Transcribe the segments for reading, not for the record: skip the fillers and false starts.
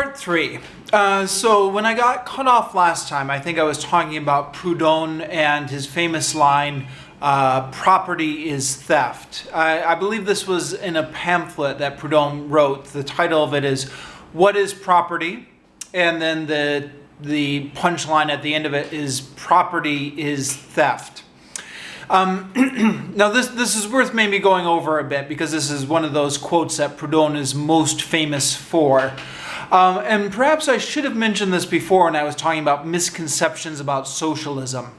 Part 3. So when I got cut off last time, I think I was talking about Proudhon and his famous line, property is theft. I believe this was in a pamphlet that Proudhon wrote. The title of it is, What is Property? And then the punchline at the end of it is, property is theft. Now this is worth maybe going over a bit, because this is one of those quotes that Proudhon is most famous for. And perhaps I should have mentioned this before when I was talking about misconceptions about socialism.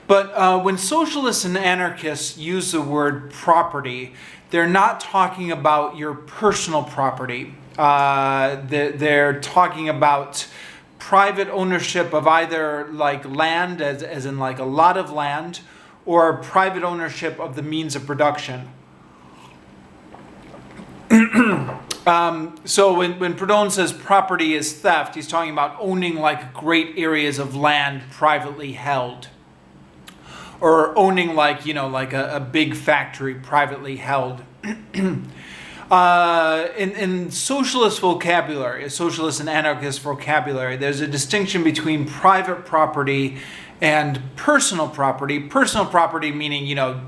But when socialists and anarchists use the word property, they're not talking about your personal property. They're talking about private ownership of either like land, as in like a lot of land, or private ownership of the means of production. So when Proudhon says property is theft, he's talking about owning like great areas of land privately held. Or owning like, you know, like a big factory privately held. In socialist vocabulary, socialist and anarchist vocabulary, there's a distinction between private property and personal property. Personal property meaning, you know,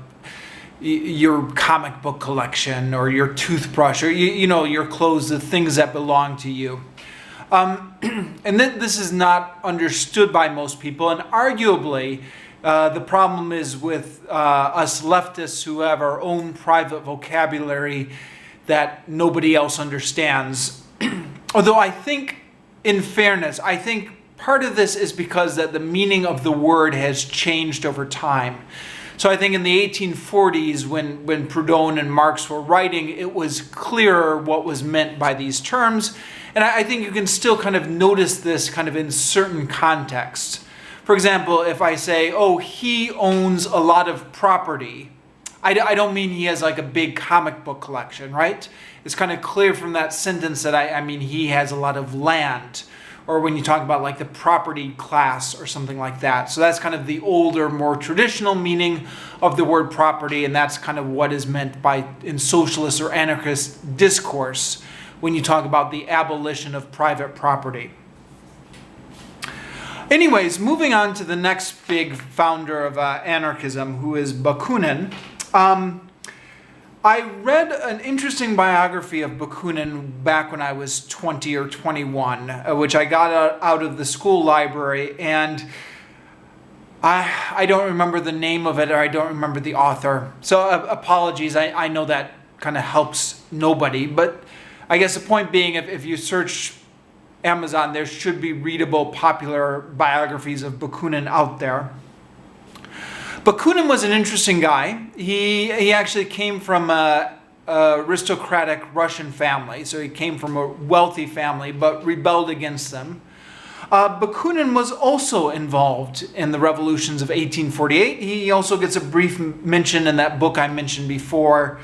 your comic book collection or your toothbrush or, you know, your clothes, the things that belong to you. And this is not understood by most people, and arguably the problem is with us leftists who have our own private vocabulary that nobody else understands. Although I think, in fairness, I think part of this is because that the meaning of the word has changed over time. So I think in the 1840s, when Proudhon and Marx were writing, it was clearer what was meant by these terms. And I think you can still kind of notice this kind of in certain contexts. For example, if I say, oh, he owns a lot of property, I don't mean he has like a big comic book collection, right? It's kind of clear from that sentence that I mean he has a lot of land. Or when you talk about like the property class or something like that. So that's kind of the older, more traditional meaning of the word property, and that's kind of what is meant by in socialist or anarchist discourse when you talk about the abolition of private property. Anyways, moving on to the next big founder of anarchism, who is Bakunin. I read an interesting biography of Bakunin back when I was 20 or 21, which I got out of the school library, and I don't remember the name of it, or I don't remember the author. So apologies, I know that kind of helps nobody, but I guess the point being, if you search Amazon, there should be readable, popular biographies of Bakunin out there. Bakunin was an interesting guy. He actually came from a aristocratic Russian family. So he came from a wealthy family, but rebelled against them. Bakunin was also involved in the revolutions of 1848. He also gets a brief mention in that book I mentioned before,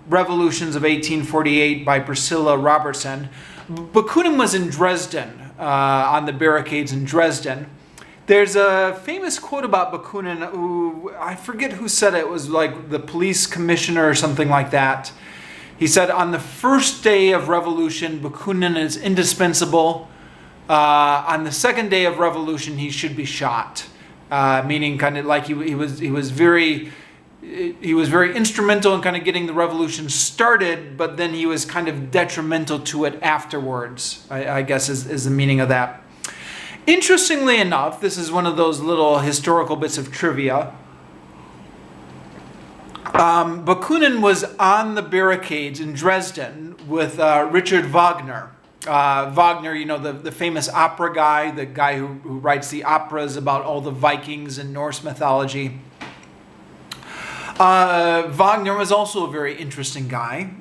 Revolutions of 1848 by Priscilla Robertson. Bakunin was in Dresden, on the barricades in Dresden. There's a famous quote about Bakunin, who, I forget who said it, was like the police commissioner or something like that. He said, on the first day of revolution, Bakunin is indispensable. On the second day of revolution, he should be shot. Meaning kind of like he was very instrumental in kind of getting the revolution started, but then he was kind of detrimental to it afterwards, I guess is the meaning of that. Interestingly enough, this is one of those little historical bits of trivia. Bakunin was on the barricades in Dresden with Richard Wagner. Wagner, you know, the famous opera guy, the guy who writes the operas about all the Vikings and Norse mythology. Wagner was also a very interesting guy.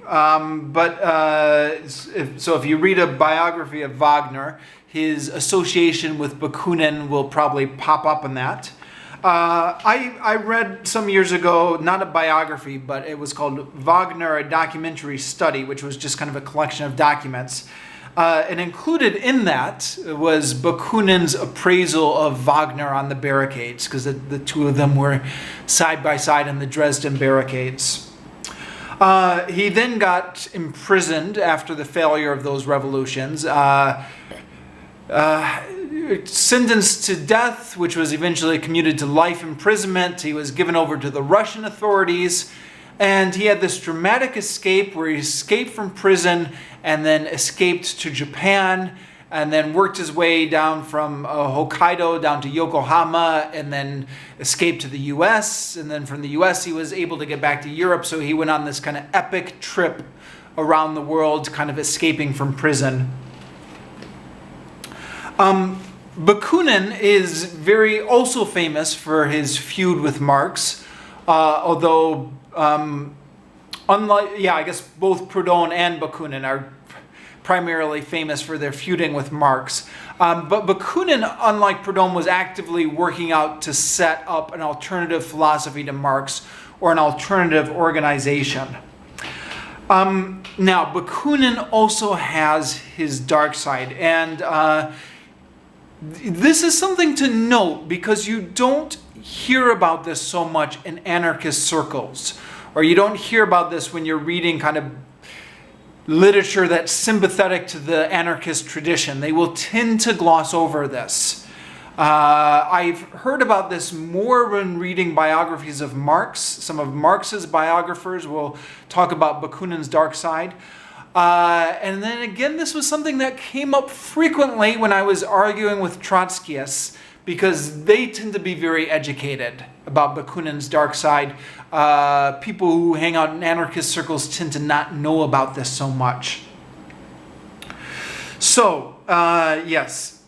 So if you read a biography of Wagner, his association with Bakunin will probably pop up in that. I read some years ago, not a biography, but it was called Wagner, a Documentary Study, which was just kind of a collection of documents. And included in that was Bakunin's appraisal of Wagner on the barricades, because the two of them were side by side in the Dresden barricades. He then got imprisoned after the failure of those revolutions. sentenced to death, which was eventually commuted to life imprisonment. He was given over to the Russian authorities, and he had this dramatic escape where he escaped from prison and then escaped to Japan, and then worked his way down from Hokkaido down to Yokohama, and then escaped to the US, and then from the US he was able to get back to Europe, so he went on this kind of epic trip around the world, kind of escaping from prison. Bakunin is also famous for his feud with Marx, although I guess both Proudhon and Bakunin are primarily famous for their feuding with Marx. But Bakunin, unlike Proudhon, was actively working out to set up an alternative philosophy to Marx, or an alternative organization. Now, Bakunin also has his dark side, and this is something to note because you don't hear about this so much in anarchist circles, or you don't hear about this when you're reading kind of literature that's sympathetic to the anarchist tradition. They will tend to gloss over this. I've heard about this more when reading biographies of Marx. Some of Marx's biographers will talk about Bakunin's dark side. And then again, this was something that came up frequently when I was arguing with Trotskyists, because they tend to be very educated about Bakunin's dark side. People who hang out in anarchist circles tend to not know about this so much. So, yes,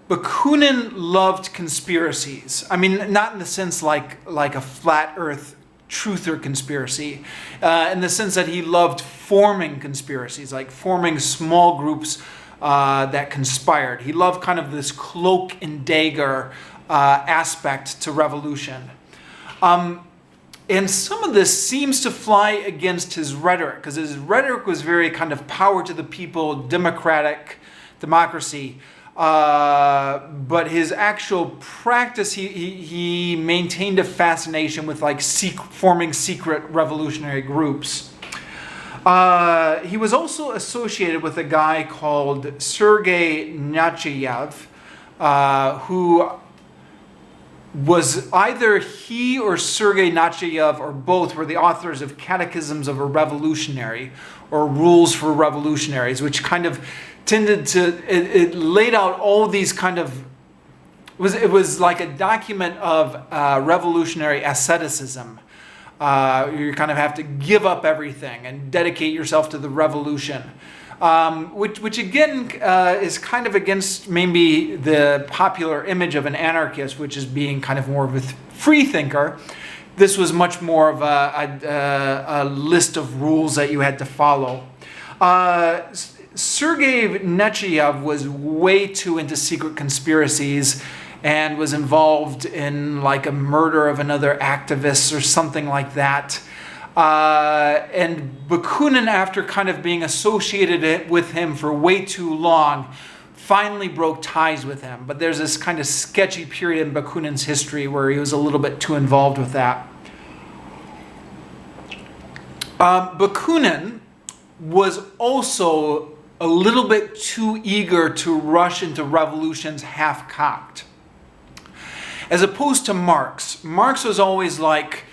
Bakunin loved conspiracies. I mean, not in the sense like a flat earth truther conspiracy, in the sense that he loved forming conspiracies, like forming small groups that conspired. He loved kind of this cloak and dagger aspect to revolution. And some of this seems to fly against his rhetoric, because his rhetoric was very kind of power to the people, democracy. But his actual practice, he maintained a fascination with like forming secret revolutionary groups. He was also associated with a guy called Sergei Nechayev, who was either he or Sergei Nechayev or both were the authors of Catechisms of a Revolutionary, or Rules for Revolutionaries, which kind of tended to, it laid out all these kind of, it was like a document of revolutionary asceticism. You kind of have to give up everything and dedicate yourself to the revolution. Which again is kind of against maybe the popular image of an anarchist, which is being kind of more of a free thinker. This was much more of a list of rules that you had to follow. Sergei Nechayev was way too into secret conspiracies and was involved in like a murder of another activist or something like that. And Bakunin, after kind of being associated with him for way too long, finally broke ties with him. But there's this kind of sketchy period in Bakunin's history where he was a little bit too involved with that. Bakunin was also a little bit too eager to rush into revolutions half-cocked. As opposed to Marx. Marx was always like,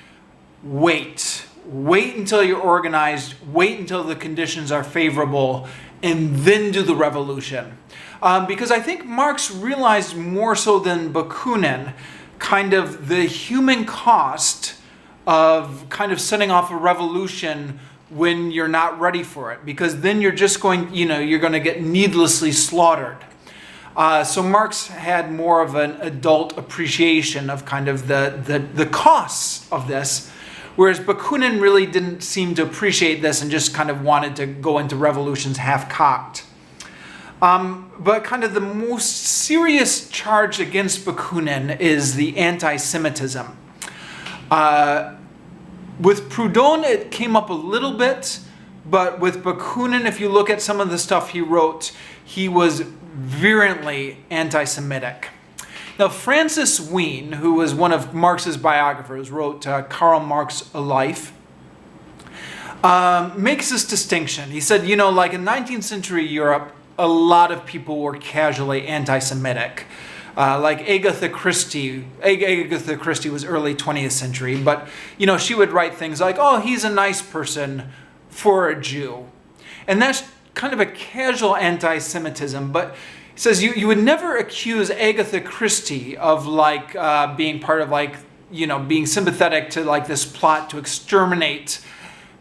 wait until you're organized, wait until the conditions are favorable, and then do the revolution. Because I think Marx realized more so than Bakunin kind of the human cost of kind of setting off a revolution when you're not ready for it, because then you're just going, you're going to get needlessly slaughtered. So Marx had more of an adult appreciation of kind of the costs of this, whereas Bakunin really didn't seem to appreciate this and just kind of wanted to go into revolutions half-cocked. But kind of the most serious charge against Bakunin is the anti-Semitism. With Proudhon, it came up a little bit, but with Bakunin, if you look at some of the stuff he wrote, he was virulently anti-Semitic. Now, Francis Wheen, who was one of Marx's biographers, wrote Karl Marx, A Life, makes this distinction. He said, like in 19th century Europe, a lot of people were casually anti-Semitic. Like Agatha Christie. Agatha Christie was early 20th century, but she would write things like, "Oh, he's a nice person for a Jew," and that's kind of a casual anti-Semitism. But he says you would never accuse Agatha Christie of being part of being sympathetic to this plot to exterminate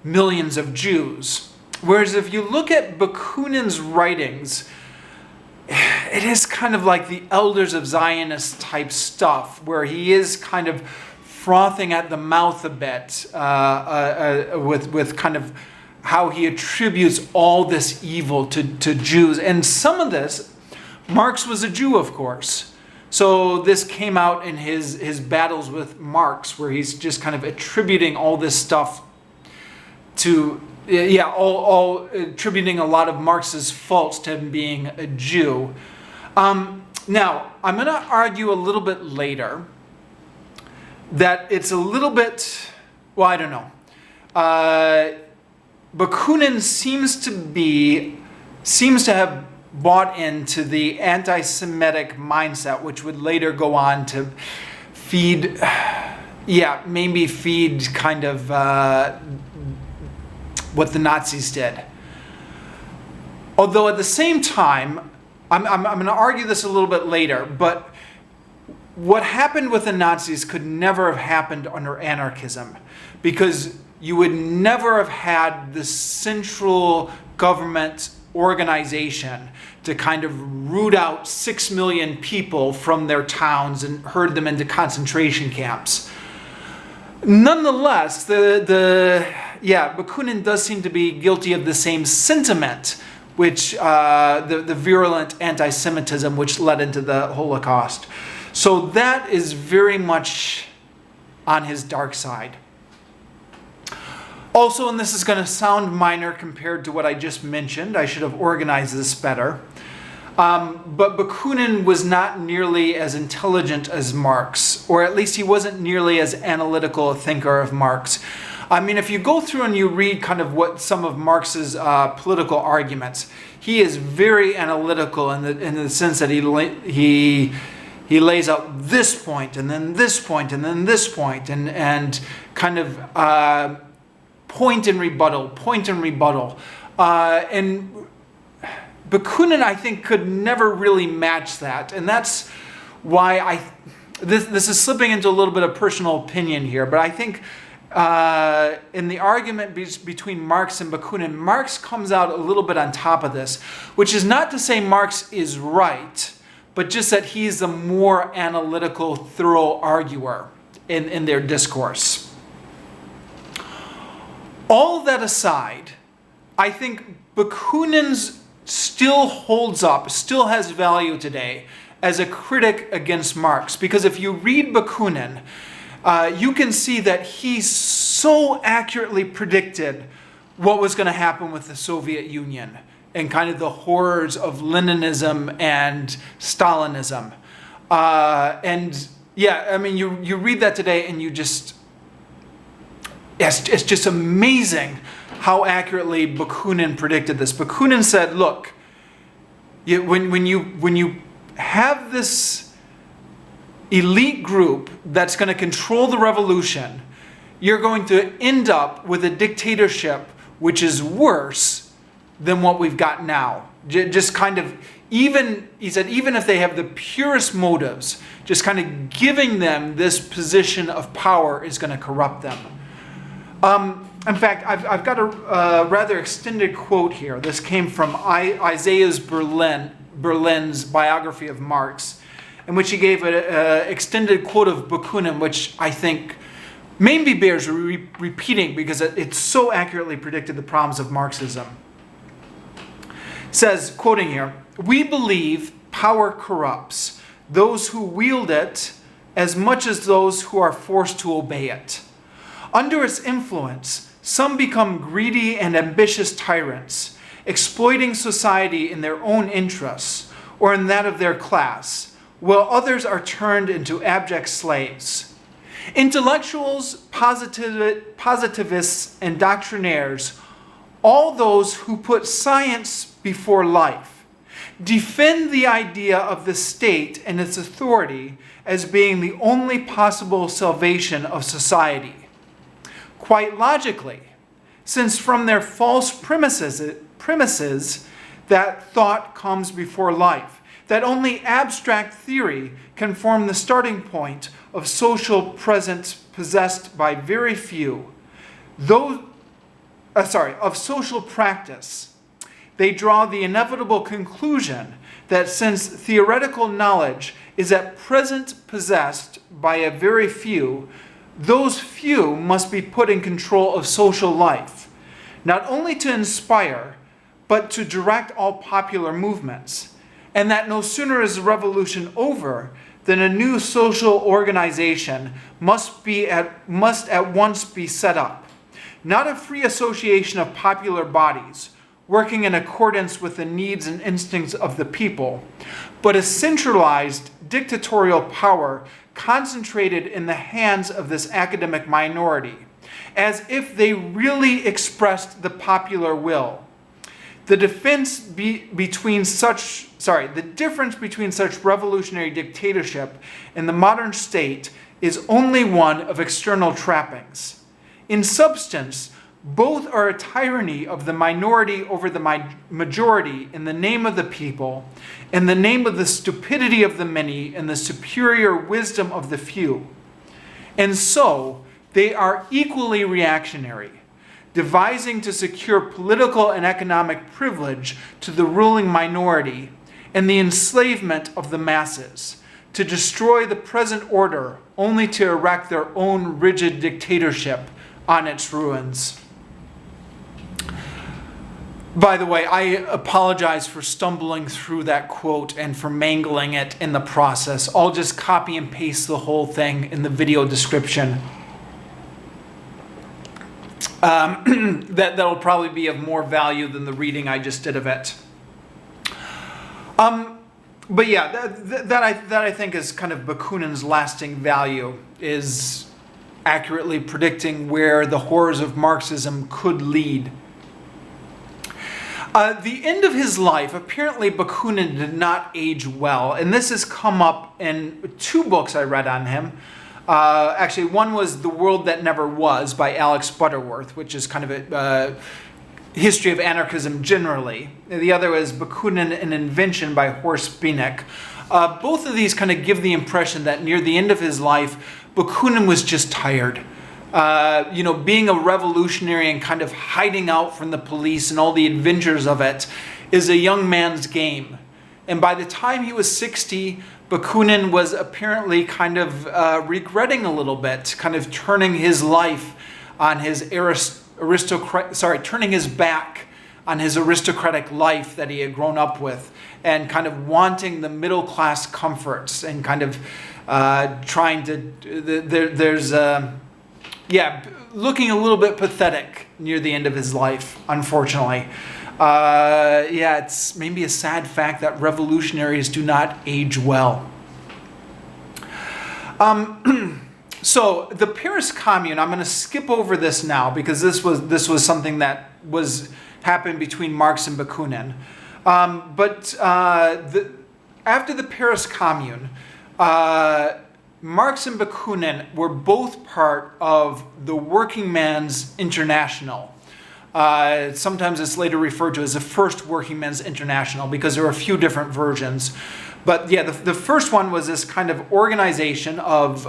millions of Jews. Whereas if you look at Bakunin's writings, it is kind of like the Elders of Zionist type stuff, where he is kind of frothing at the mouth a bit with kind of how he attributes all this evil to Jews. And some of this, Marx was a Jew, of course. So this came out in his battles with Marx, where he's just kind of attributing all this stuff to, all attributing a lot of Marx's faults to him being a Jew. Now, I'm going to argue a little bit later that it's a little bit, well, I don't know. Bakunin seems to have bought into the anti-Semitic mindset, which would later go on to feed kind of what the Nazis did. Although at the same time, I'm going to argue this a little bit later, but what happened with the Nazis could never have happened under anarchism, because you would never have had the central government organization to kind of root out 6 million people from their towns and herd them into concentration camps. Nonetheless, Bakunin does seem to be guilty of the same sentiment, which the virulent anti-Semitism which led into the Holocaust. So that is very much on his dark side. Also, and this is going to sound minor compared to what I just mentioned, I should have organized this better, but Bakunin was not nearly as intelligent as Marx, or at least he wasn't nearly as analytical a thinker of Marx. I mean, if you go through and you read kind of what some of Marx's political arguments, he is very analytical in the sense that he lays out this point, and then this point, and then this point, and kind of point and rebuttal. And Bakunin, I think, could never really match that. And that's why this is slipping into a little bit of personal opinion here, but I think in the argument between Marx and Bakunin, Marx comes out a little bit on top of this, which is not to say Marx is right, but just that he's the more analytical, thorough arguer in their discourse. All of that aside, I think Bakunin still holds up, still has value today as a critic against Marx. Because if you read Bakunin, you can see that he so accurately predicted what was going to happen with the Soviet Union and kind of the horrors of Leninism and Stalinism. You read that today and you just... It's just amazing how accurately Bakunin predicted this. Bakunin said, look, when you have this elite group that's going to control the revolution, you're going to end up with a dictatorship which is worse than what we've got now. Just kind of, he said, even if they have the purest motives, just kind of giving them this position of power is going to corrupt them. In fact, I've got a rather extended quote here. This came from Isaiah Berlin's biography of Marx, in which he gave an extended quote of Bakunin, which I think maybe bears repeating because it so accurately predicted the problems of Marxism. It says, quoting here, "We believe power corrupts those who wield it as much as those who are forced to obey it. Under its influence, some become greedy and ambitious tyrants, exploiting society in their own interests or in that of their class, while others are turned into abject slaves. Intellectuals, positivists, and doctrinaires, all those who put science before life, defend the idea of the state and its authority as being the only possible salvation of society. Quite logically, since from their false premises that thought comes before life, that only abstract theory can form the starting point of social presence possessed by very few, of social practice. They draw the inevitable conclusion that since theoretical knowledge is at present possessed by a very few, those few must be put in control of social life, not only to inspire, but to direct all popular movements, and that no sooner is the revolution over than a new social organization must at once be set up. Not a free association of popular bodies, working in accordance with the needs and instincts of the people, but a centralized dictatorial power concentrated in the hands of this academic minority, as if they really expressed the popular will. The difference between such revolutionary dictatorship and the modern state is only one of external trappings. In substance, both are a tyranny of the minority over the majority in the name of the people, in the name of the stupidity of the many and the superior wisdom of the few. And so, they are equally reactionary, devising to secure political and economic privilege to the ruling minority and the enslavement of the masses, to destroy the present order only to erect their own rigid dictatorship on its ruins. By the way, I apologize for stumbling through that quote and for mangling it in the process. I'll just copy and paste the whole thing in the video description. That'll probably be of more value than the reading I just did of it. But yeah, that I think is kind of Bakunin's lasting value, is accurately predicting where the horrors of Marxism could lead. The end of his life, apparently Bakunin did not age well, and this has come up in 2 books I read on him. Actually, one was The World That Never Was by Alex Butterworth, which is kind of a history of anarchism generally. The other was Bakunin and Invention by Horst, Bienek. Both of these kind of give the impression that near the end of his life, Bakunin was just tired. Being a revolutionary and kind of hiding out from the police and all the adventures of it is a young man's game. And by the time he was 60, Bakunin was apparently kind of regretting a little bit, kind of turning his life on his turning his back on his aristocratic life that he had grown up with, and kind of wanting the middle class comforts and kind of trying to. Looking a little bit pathetic near the end of his life, unfortunately. It's maybe a sad fact that revolutionaries do not age well. So the Paris Commune, I'm going to skip over this now because this was something that happened between Marx and Bakunin. After the Paris Commune, Marx and Bakunin were both part of the Working Man's International. Sometimes it's later referred to as the First Working Men's International because there are a few different versions. But yeah, the first one was this kind of organization of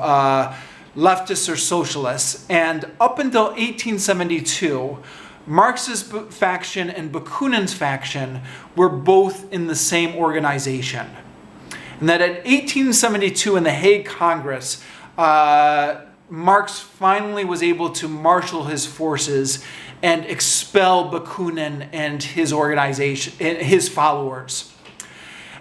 leftists or socialists. And up until 1872, Marx's faction and Bakunin's faction were both in the same organization. And that at 1872 in the Hague Congress, Marx finally was able to marshal his forces and expel Bakunin and his organization, his followers.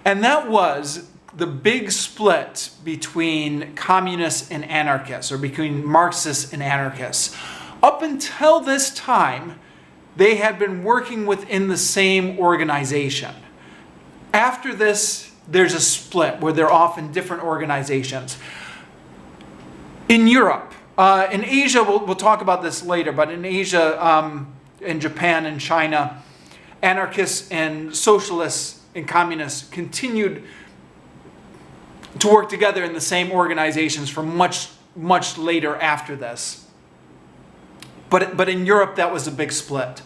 And that was the big split between communists and anarchists, or between Marxists and anarchists. Up until this time, they had been working within the same organization. After this, there's a split where they're off in different organizations. In Europe, in Asia, we'll talk about this later, but in Asia, in Japan and China, anarchists and socialists and communists continued to work together in the same organizations for much, much later after this. But in Europe, that was a big split.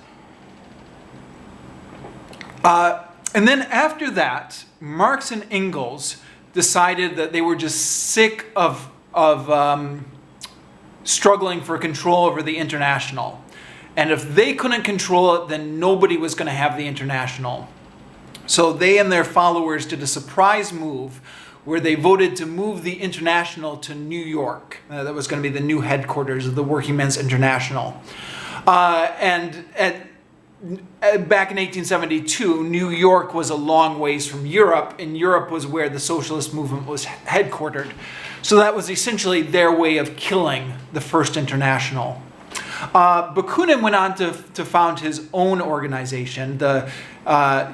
And then after that, Marx and Engels decided that they were just sick of struggling for control over the international. And if they couldn't control it, then nobody was going to have the international. So they and their followers did a surprise move where they voted to move the international to New York. That was going to be the new headquarters of the Working Men's International. Back in 1872, New York was a long ways from Europe, and Europe was where the socialist movement was headquartered. So that was essentially their way of killing the First International. Bakunin went on to found his own organization, the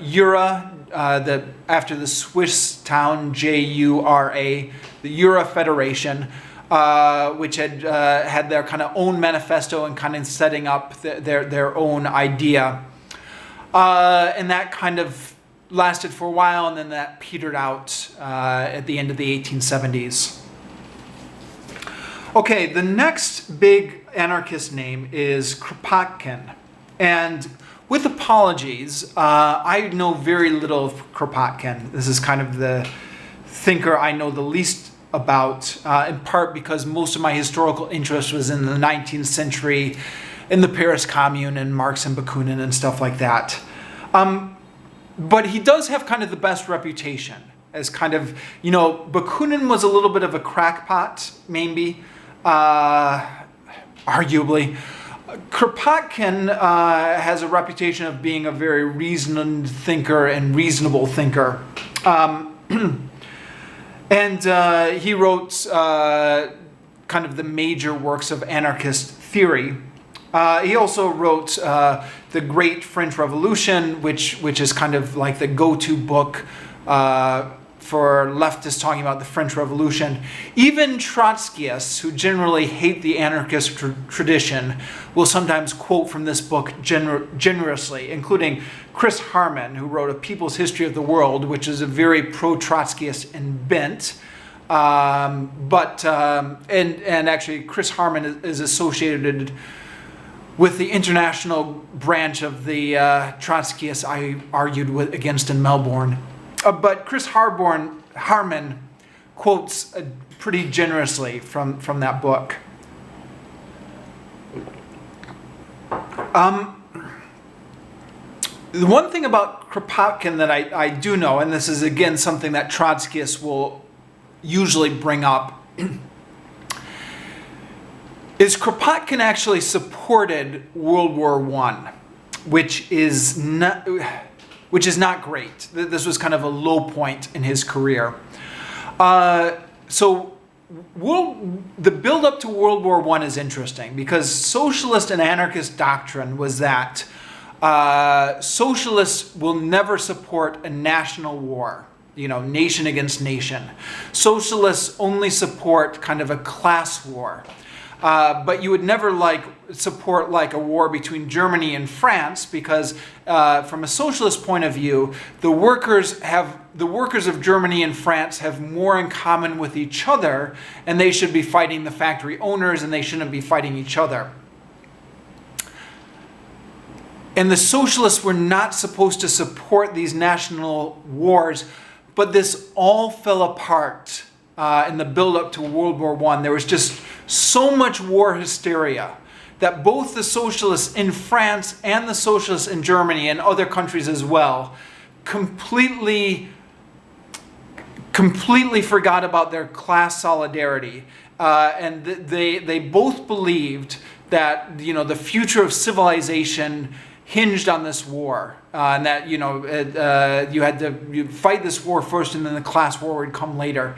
Jura, after the Swiss town Jura, the Jura Federation, which had their kind of own manifesto and kind of setting up their own idea. And that kind of lasted for a while, and then that petered out at the end of the 1870s. Okay, the next big anarchist name is Kropotkin. And with apologies, I know very little of Kropotkin. This is kind of the thinker I know the least about, in part because most of my historical interest was in the 19th century, in the Paris Commune and Marx and Bakunin and stuff like that. But he does have kind of the best reputation as kind of, Bakunin was a little bit of a crackpot, maybe, arguably. Kropotkin has a reputation of being a very reasoned thinker and reasonable thinker. And he wrote kind of the major works of anarchist theory. He also wrote The Great French Revolution, which is kind of like the go-to book for leftists talking about the French Revolution. Even Trotskyists, who generally hate the anarchist tradition, will sometimes quote from this book generously, including Chris Harman, who wrote A People's History of the World, which is a very pro-Trotskyist and bent. And actually, Chris Harman is associated with the international branch of the Trotskyists I argued against in Melbourne. But Chris Harman quotes pretty generously from that book. The one thing about Kropotkin that I do know, and this is again something that Trotskyists will usually bring up, is Kropotkin actually supported World War I, which is not great. This was kind of a low point in his career. So the build-up to World War I is interesting because socialist and anarchist doctrine was that socialists will never support a national war, nation against nation. Socialists only support kind of a class war. But you would never support a war between Germany and France because from a socialist point of view, the workers of Germany and France have more in common with each other, and they should be fighting the factory owners and they shouldn't be fighting each other. And the socialists were not supposed to support these national wars, but this all fell apart in the build-up to World War I. There was just so much war hysteria that both the socialists in France and the socialists in Germany and other countries as well completely forgot about their class solidarity. And they both believed that the future of civilization hinged on this war, and that you had to fight this war first, and then the class war would come later.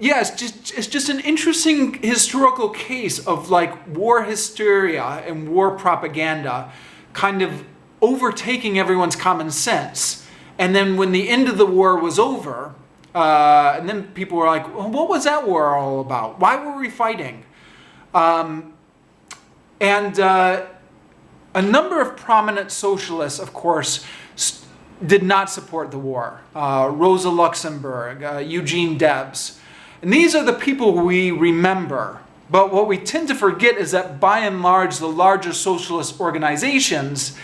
Yeah, it's just an interesting historical case of war hysteria and war propaganda kind of overtaking everyone's common sense. And then when the end of the war was over, and then people were like, well, what was that war all about? Why were we fighting? A number of prominent socialists, of course, did not support the war. Rosa Luxemburg, Eugene Debs. And these are the people we remember. But what we tend to forget is that by and large, the larger socialist organizations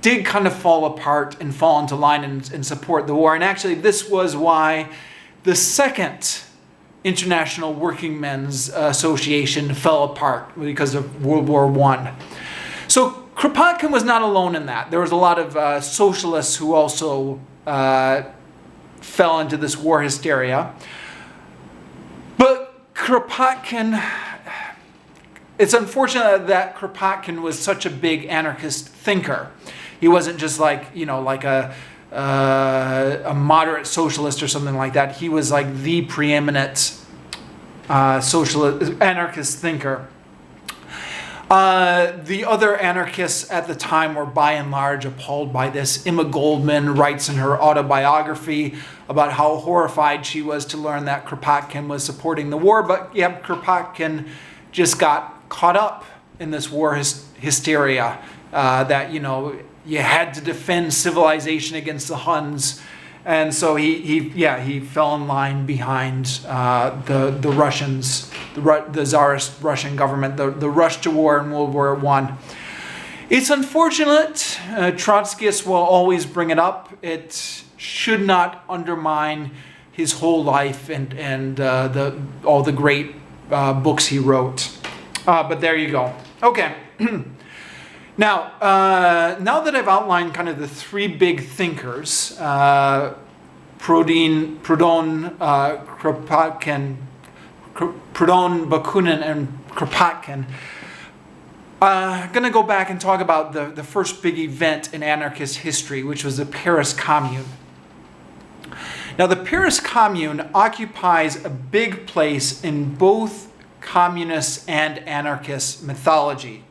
did kind of fall apart and fall into line and support the war. And actually, this was why the Second International Working Men's Association fell apart because of World War I. So Kropotkin was not alone in that. There was a lot of socialists who also fell into this war hysteria. But Kropotkin, it's unfortunate that Kropotkin was such a big anarchist thinker. He wasn't just like, you know, like a moderate socialist or something like that. He was like the preeminent socialist, anarchist thinker. The other anarchists at the time were by and large appalled by this. Emma Goldman writes in her autobiography about how horrified she was to learn that Kropotkin was supporting the war. But yeah, Kropotkin just got caught up in this war hysteria that, you know, you had to defend civilization against the Huns. And so he fell in line behind the Russians, the Tsarist Russian government, the rush to war in World War I. It's unfortunate. Trotskyists will always bring it up. It should not undermine his whole life and all the great books he wrote. But there you go. Okay. Now, now that I've outlined kind of the three big thinkers, Proudhon, Kropotkin, Proudhon, Bakunin, and Kropotkin, I'm going to go back and talk about the first big event in anarchist history, which was the Paris Commune. Now, the Paris Commune occupies a big place in both communist and anarchist mythology.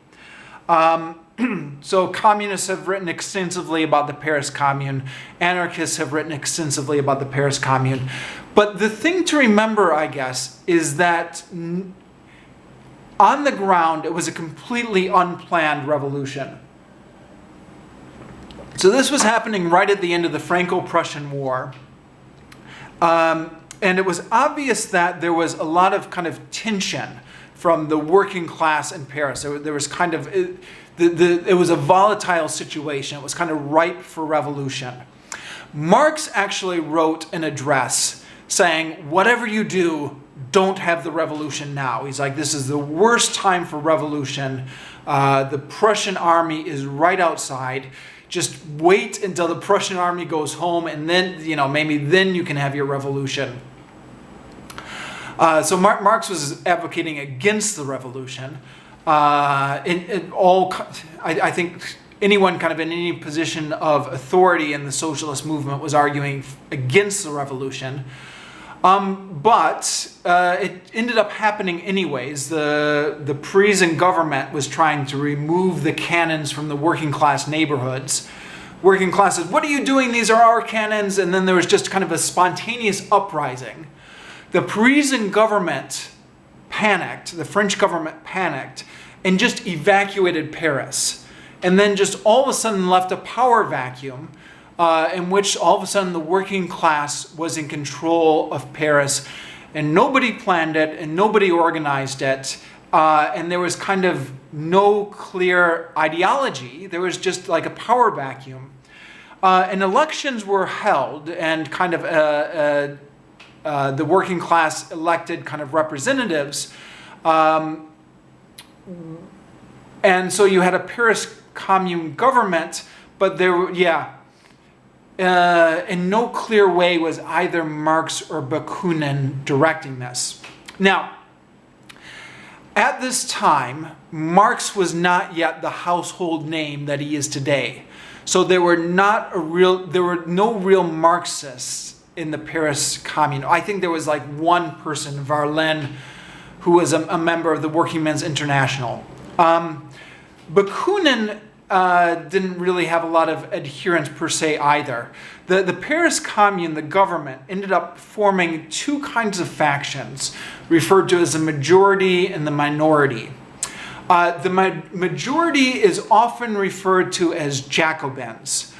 So communists have written extensively about the Paris Commune. Anarchists have written extensively about the Paris Commune. But the thing to remember, I guess, is that on the ground, it was a completely unplanned revolution. So this was happening right at the end of the Franco-Prussian War. And it was obvious that there was a lot of kind of tension from the working class in Paris. There was kind of... It was a volatile situation. It was kind of ripe for revolution. Marx actually wrote an address saying, whatever you do, don't have the revolution now. He's like, this is the worst time for revolution. The Prussian army is right outside. Just wait until the Prussian army goes home, and then, you know, maybe then you can have your revolution. So Marx was advocating against the revolution. I think anyone kind of in any position of authority in the socialist movement was arguing against the revolution. But it ended up happening anyways. The Parisian government was trying to remove the cannons from the working class neighborhoods. Working class said, what are you doing? These are our cannons. And then there was just kind of a spontaneous uprising. The Parisian government panicked, the French government panicked, and just evacuated Paris. And then just all of a sudden left a power vacuum in which all of a sudden the working class was in control of Paris. And nobody planned it, and nobody organized it. And there was kind of no clear ideology. There was just like a power vacuum. And elections were held, and kind of the working class elected kind of representatives. And so you had a Paris Commune government, but there were, in no clear way was either Marx or Bakunin directing this. Now, at this time, Marx was not yet the household name that he is today. So there were no real Marxists in the Paris Commune. I think there was like one person, Verlaine, who was a member of the Working Men's International. Bakunin didn't really have a lot of adherents per se either. The Paris Commune, the government, ended up forming two kinds of factions, referred to as the majority and the minority. The majority is often referred to as Jacobins.